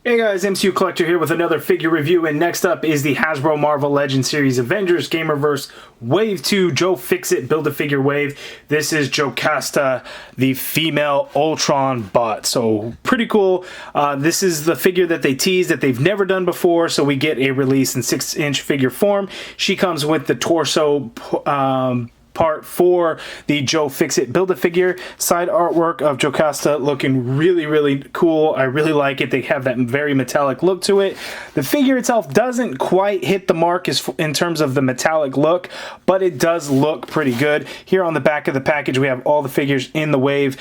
Hey guys, MCU Collector here with another figure review, and next up is the Hasbro Marvel Legends series Avengers GamerVerse Wave 2 Joe Fixit Build-A-Figure Wave. This is Jocasta, the female Ultron bot. So pretty cool. This is the figure that they teased that they've never done before, so we get a release in 6-inch figure form. She comes with the torso part for the Joe Fixit Build-A-Figure. Side artwork of Jocasta looking really cool. I really like it. They have that very metallic look to it. The figure itself doesn't quite hit the mark in terms of the metallic look, but it does look pretty good. Here on the back of the package, we have all the figures in the wave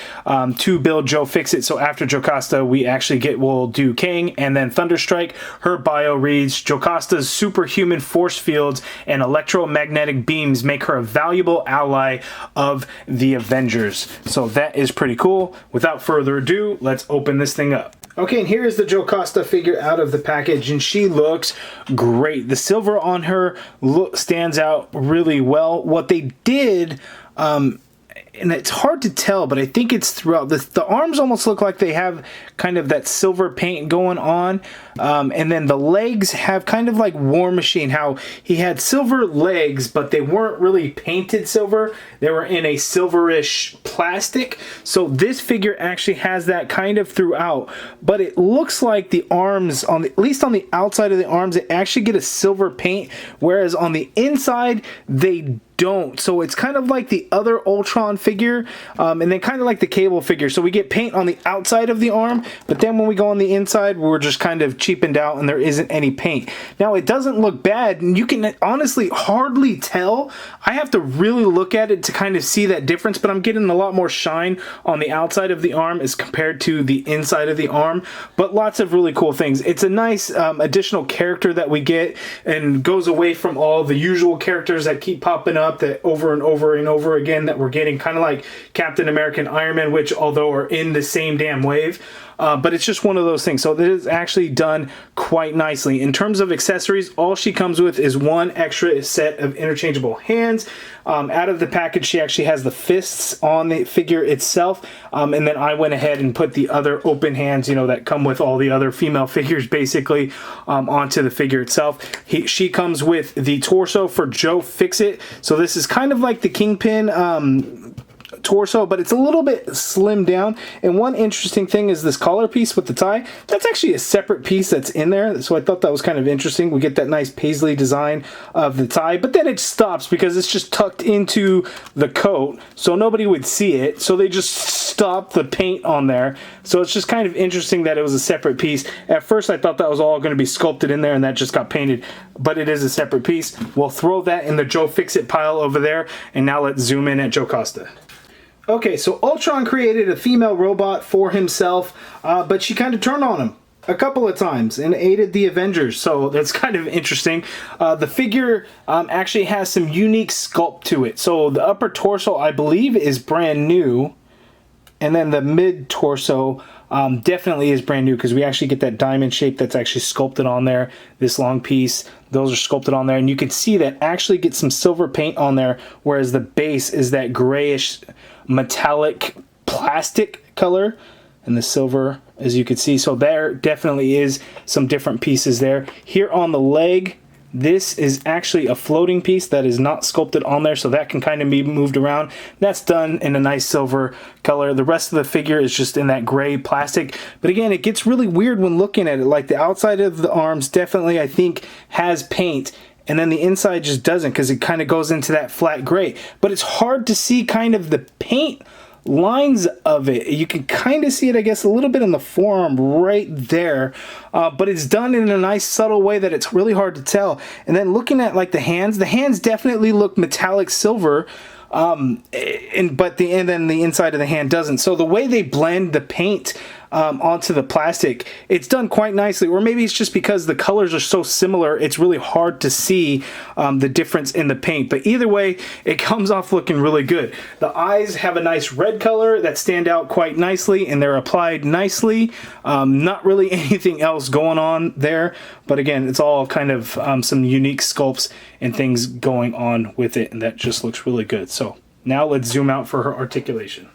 to build Joe Fixit. So after Jocasta, we'll do King and then Thunderstrike. Her bio reads, Jocasta's superhuman force fields and electromagnetic beams make her a valuable ally of the Avengers. So that is pretty cool. Without further ado, let's open this thing up. Okay, and here is the Jocasta figure out of the package, and she looks great. The silver on her stands out really well. What they did, and it's hard to tell, but I think it's throughout. The arms almost look like they have kind of that silver paint going on. And then the legs have kind of like War Machine, how he had silver legs, but they weren't really painted silver. They were in a silverish plastic. So this figure actually has that kind of throughout. But it looks like the arms, at least on the outside of the arms, they actually get a silver paint, whereas on the inside, they don't. So it's kind of like the other Ultron figure, and then kind of like the Cable figure. So we get paint on the outside of the arm, but then when we go on the inside, we're just kind of cheapened out and there isn't any paint. Now it doesn't look bad, and you can honestly hardly tell. I have to really look at it to kind of see that difference, but I'm getting a lot more shine on the outside of the arm as compared to the inside of the arm. But lots of really cool things. It's a nice additional character that we get, and goes away from all the usual characters that keep popping up that over and over again that we're getting, kind of like Captain America and Iron Man, which although are in the same damn wave, but it's just one of those things. So this is actually done quite nicely. In terms of accessories, all she comes with is one extra set of interchangeable hands. Out of the package, she actually has the fists on the figure itself, and then I went ahead and put the other open hands, you know, that come with all the other female figures basically, onto the figure itself. She comes with the torso for Joe Fixit. So this is kind of like the Kingpin torso, but it's a little bit slimmed down. And one interesting thing is this collar piece with the tie. That's actually a separate piece that's in there, so I thought that was kind of interesting. We get that nice paisley design of the tie, but then it stops because it's just tucked into the coat, so nobody would see it, so they just stopped the paint on there. So it's just kind of interesting that it was a separate piece. At first I thought that was all going to be sculpted in there and that just got painted, but it is a separate piece. We'll throw that in the Joe Fixit pile over there, and now let's zoom in at Jocasta. Okay, so Ultron created a female robot for himself, but she kind of turned on him a couple of times and aided the Avengers, so that's kind of interesting. The figure actually has some unique sculpt to it. So the upper torso, I believe, is brand new, and then the mid torso definitely is brand new because we actually get that diamond shape that's actually sculpted on there. This long piece, those are sculpted on there, and you can see that actually get some silver paint on there, whereas the base is that grayish metallic plastic color, and the silver, as you can see. So there definitely is some different pieces there. Here on the leg, this is actually a floating piece that is not sculpted on there, so that can kind of be moved around. That's done in a nice silver color. The rest of the figure is just in that gray plastic. But again, it gets really weird when looking at it. Like the outside of the arms definitely, I think, has paint, and then the inside just doesn't, because it kind of goes into that flat gray. But it's hard to see kind of the paint lines of it. You can kind of see it, I guess, a little bit in the forearm right there, but it's done in a nice subtle way that it's really hard to tell. And then looking at like the hands definitely look metallic silver, but then the inside of the hand doesn't. So the way they blend the paint onto the plastic, it's done quite nicely. Or maybe it's just because the colors are so similar, it's really hard to see the difference in the paint. But either way, it comes off looking really good. The eyes have a nice red color that stand out quite nicely, and they're applied nicely. Not really anything else going on there, but again, it's all kind of some unique sculpts and things going on with it, and that just looks really good. So now let's zoom out for her articulation.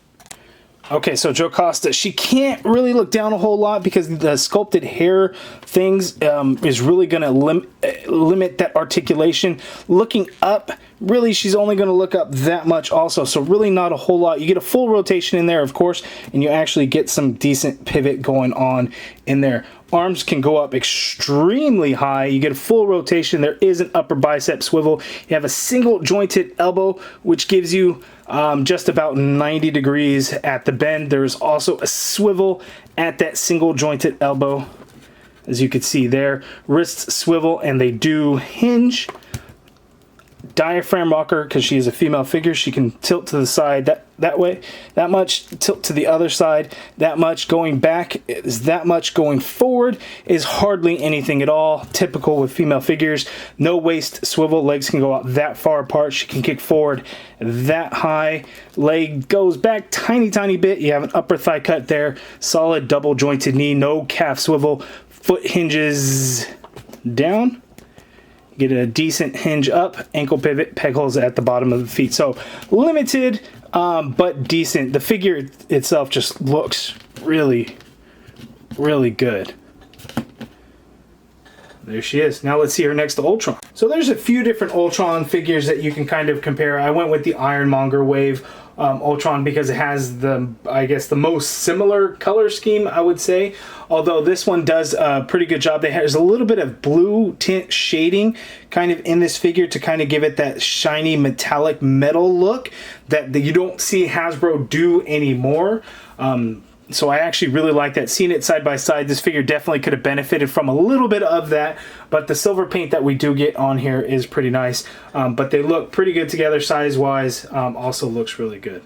Okay, so Jocasta, she can't really look down a whole lot because the sculpted hair things is really going to limit that articulation. Looking up, really, she's only going to look up that much also, so really not a whole lot. You get a full rotation in there, of course, and you actually get some decent pivot going on in there. Arms can go up extremely high. You get a full rotation. There is an upper bicep swivel. You have a single jointed elbow, which gives you just about 90 degrees at the bend. There's also a swivel at that single jointed elbow, as you can see there. Wrists swivel and they do hinge. Diaphragm rocker, because she is a female figure, she can tilt to the side that way, that much, tilt to the other side, that much. Going back is that much. Going forward is hardly anything at all, typical with female figures. No waist swivel, legs can go out that far apart. She can kick forward that high. Leg goes back tiny bit. You have an upper thigh cut there. Solid double jointed knee, no calf swivel. Foot hinges down. Get a decent hinge up, ankle pivot, peg holes at the bottom of the feet. So limited, but decent. The figure itself just looks really, really good. There she is. Now let's see her next to Ultron. So there's a few different Ultron figures that you can kind of compare. I went with the Ironmonger Wave Ultron because it has the, I guess, the most similar color scheme, I would say. Although this one does a pretty good job. There's a little bit of blue tint shading kind of in this figure to kind of give it that shiny metallic metal look that you don't see Hasbro do anymore. So I actually really like that. Seeing it side by side, this figure definitely could have benefited from a little bit of that, but the silver paint that we do get on here is pretty nice. But they look pretty good together size-wise, also looks really good.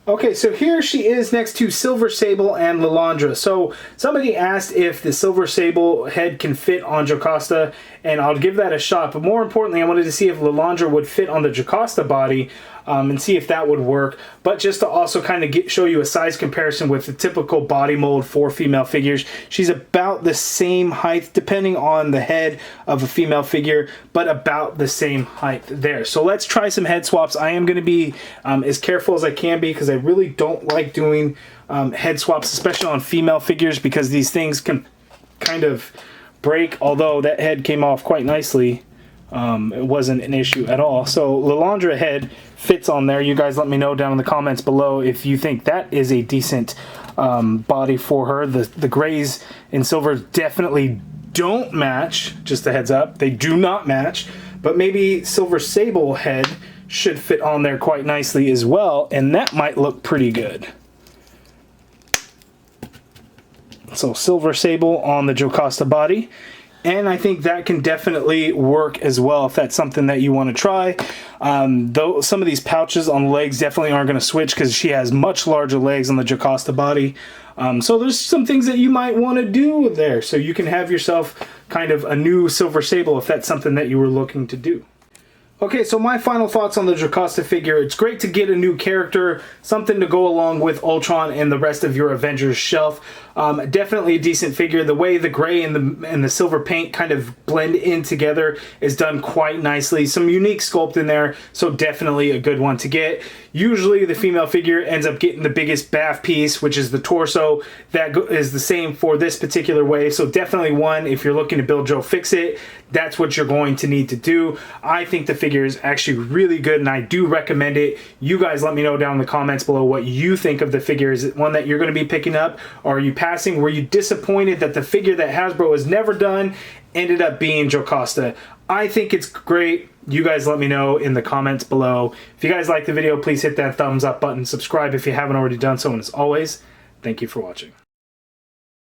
Okay, so here she is next to Silver Sable and Lilandra. So somebody asked if the Silver Sable head can fit on Jocasta, and I'll give that a shot. But more importantly, I wanted to see if Lilandra would fit on the Jocasta body and see if that would work. But just to also kind of show you a size comparison with the typical body mold for female figures, she's about the same height, depending on the head of a female figure, but about the same height there. So let's try some head swaps. I am going to be as careful as I can be because I really don't like doing head swaps, especially on female figures, because these things can kind of break. Although that head came off quite nicely, it wasn't an issue at all. So Lilandra head fits on there. You guys let me know down in the comments below if you think that is a decent body for her. The grays and silver definitely don't match, just a heads up. They do not match, but maybe Silver Sable head should fit on there quite nicely as well, and that might look pretty good. So Silver Sable on the Jocasta body, and I think that can definitely work as well if that's something that you want to try. Though some of these pouches on the legs definitely aren't going to switch because she has much larger legs on the Jocasta body. So there's some things that you might want to do there, so you can have yourself kind of a new Silver Sable if that's something that you were looking to do. Okay, so my final thoughts on the Jocasta figure. It's great to get a new character, something to go along with Ultron and the rest of your Avengers shelf. Definitely a decent figure. The way the gray and the silver paint kind of blend in together is done quite nicely. Some unique sculpt in there, so definitely a good one to get. Usually the female figure ends up getting the biggest BAF piece, which is the torso. That is the same for this particular wave, so definitely one, if you're looking to build Joe Fixit, that's what you're going to need to do. I think the figure is actually really good, and I do recommend it. You guys let me know down in the comments below what you think of the figure. Is it one that you're going to be picking up, or are you passing? Were you disappointed that the figure that Hasbro has never done ended up being Jocasta? I think it's great. You guys let me know in the comments below. If you guys like the video, please hit that thumbs up button. Subscribe if you haven't already done so, and as always, thank you for watching.